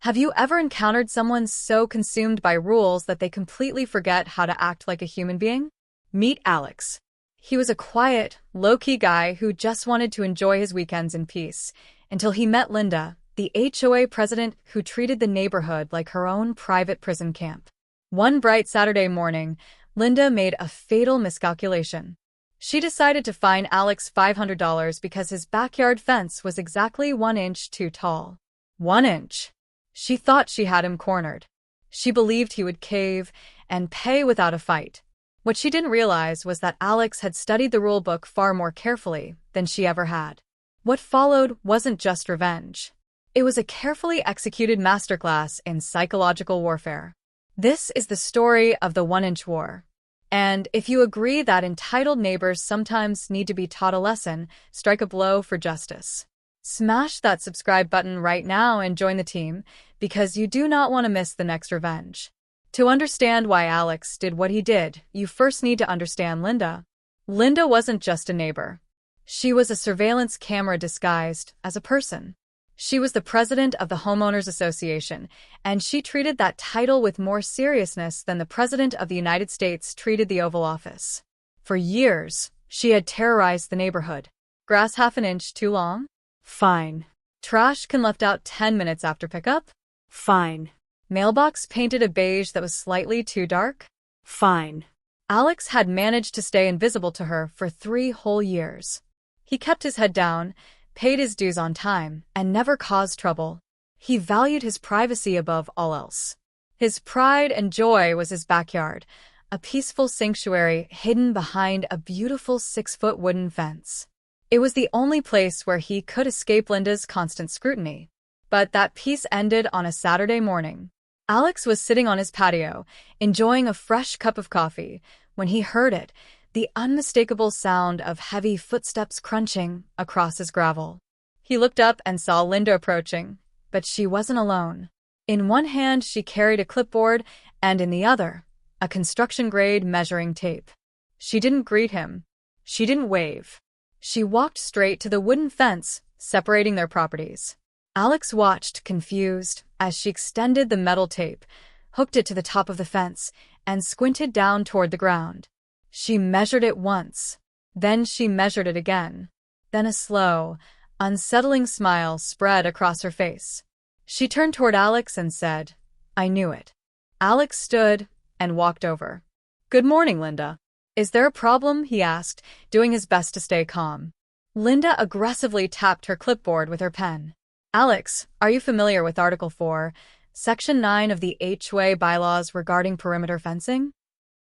Have you ever encountered someone so consumed by rules that they completely forget how to act like a human being? Meet Alex. He was a quiet, low-key guy who just wanted to enjoy his weekends in peace, until he met Linda, the HOA president who treated the neighborhood like her own private prison camp. One bright Saturday morning, Linda made a fatal miscalculation. She decided to fine Alex $500 because his backyard fence was exactly 1 inch too tall. 1 inch. She thought she had him cornered. She believed he would cave and pay without a fight. What she didn't realize was that Alex had studied the rulebook far more carefully than she ever had. What followed wasn't just revenge. It was a carefully executed masterclass in psychological warfare. This is the story of the 1-inch war. And if you agree that entitled neighbors sometimes need to be taught a lesson, strike a blow for justice. Smash that subscribe button right now and join the team, because you do not want to miss the next revenge. To understand why Alex did what he did, you first need to understand Linda. Linda wasn't just a neighbor. She was a surveillance camera disguised as a person. She was the president of the Homeowners Association, and she treated that title with more seriousness than the President of the United States treated the Oval Office. For years, she had terrorized the neighborhood. Grass half an inch too long? Fine. Trash can left out 10 minutes after pickup? Fine. Mailbox painted a beige that was slightly too dark? Fine. Alex had managed to stay invisible to her for 3 whole years. He kept his head down, paid his dues on time, and never caused trouble. He valued his privacy above all else. His pride and joy was his backyard, a peaceful sanctuary hidden behind a beautiful 6-foot wooden fence. It was the only place where he could escape Linda's constant scrutiny. But that peace ended on a Saturday morning. Alex was sitting on his patio, enjoying a fresh cup of coffee, when he heard it, the unmistakable sound of heavy footsteps crunching across his gravel. He looked up and saw Linda approaching, but she wasn't alone. In one hand, she carried a clipboard, and in the other, a construction-grade measuring tape. She didn't greet him. She didn't wave. She walked straight to the wooden fence separating their properties. Alex watched, confused, as she extended the metal tape, hooked it to the top of the fence, and squinted down toward the ground. She measured it once. Then she measured it again. Then a slow, unsettling smile spread across her face. She turned toward Alex and said, "I knew it." Alex stood and walked over. "Good morning, Linda. Is there a problem?" he asked, doing his best to stay calm. Linda aggressively tapped her clipboard with her pen. "Alex, are you familiar with Article 4, Section 9 of the HOA bylaws regarding perimeter fencing?"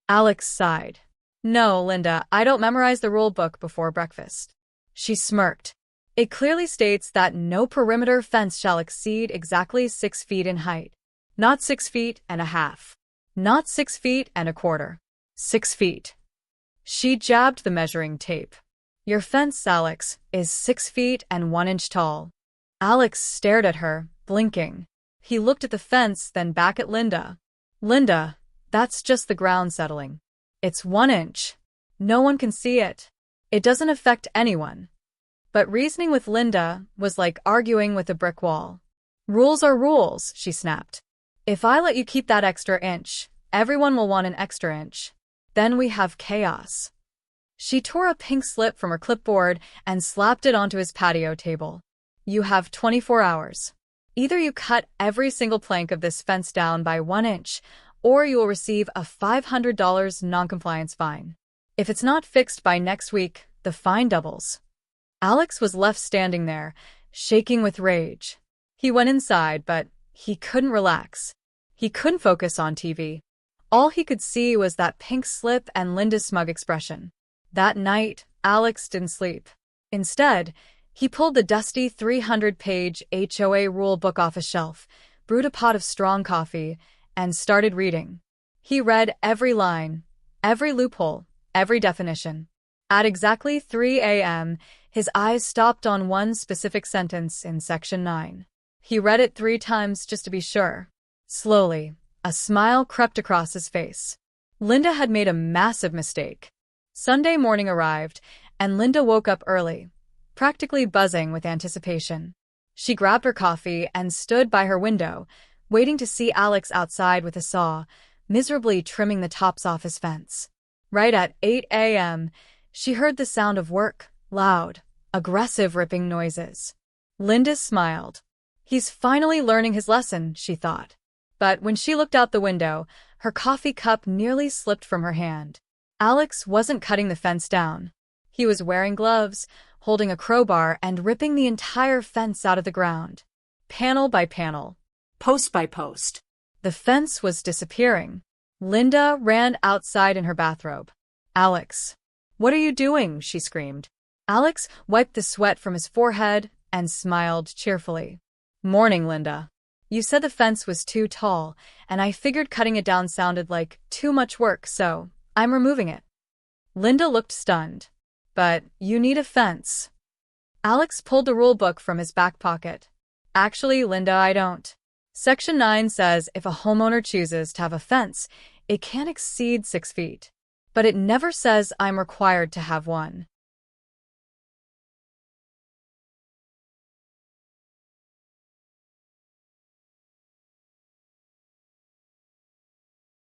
Alex sighed. "No, Linda, I don't memorize the rule book before breakfast." She smirked. "It clearly states that no perimeter fence shall exceed exactly 6 feet in height. Not 6 feet and a half. Not 6 feet and a quarter. 6 feet. She jabbed the measuring tape. "Your fence, Alex, is 6 feet and 1 inch tall." Alex stared at her, blinking. He looked at the fence, then back at Linda. "Linda, that's just the ground settling. It's 1 inch. No one can see it. It doesn't affect anyone." But reasoning with Linda was like arguing with a brick wall. "Rules are rules," she snapped. "If I let you keep that extra inch, everyone will want an extra inch. Then we have chaos." She tore a pink slip from her clipboard and slapped it onto his patio table. "You have 24 hours. Either you cut every single plank of this fence down by 1 inch, or you will receive a $500 noncompliance fine. If it's not fixed by next week, the fine doubles." Alex was left standing there, shaking with rage. He went inside, but he couldn't relax. He couldn't focus on TV. All he could see was that pink slip and Linda's smug expression. That night, Alex didn't sleep. Instead, he pulled the dusty 300-page HOA rule book off a shelf, brewed a pot of strong coffee, and started reading. He read every line, every loophole, every definition. At exactly 3 a.m., his eyes stopped on one specific sentence in Section 9. He read it 3 times just to be sure. Slowly, a smile crept across his face. Linda had made a massive mistake. Sunday morning arrived, and Linda woke up early, practically buzzing with anticipation. She grabbed her coffee and stood by her window, waiting to see Alex outside with a saw, miserably trimming the tops off his fence. Right at 8 a.m., she heard the sound of work, loud, aggressive ripping noises. Linda smiled. He's finally learning his lesson, she thought. But when she looked out the window, her coffee cup nearly slipped from her hand. Alex wasn't cutting the fence down. He was wearing gloves, holding a crowbar, and ripping the entire fence out of the ground. Panel by panel, post by post. The fence was disappearing. Linda ran outside in her bathrobe. "Alex, what are you doing?" she screamed. Alex wiped the sweat from his forehead and smiled cheerfully. "Morning, Linda. You said the fence was too tall, and I figured cutting it down sounded like too much work, so I'm removing it." Linda looked stunned. "But you need a fence." Alex pulled the rule book from his back pocket. "Actually, Linda, I don't. Section 9 says if a homeowner chooses to have a fence, it can't exceed 6 feet. But it never says I'm required to have one."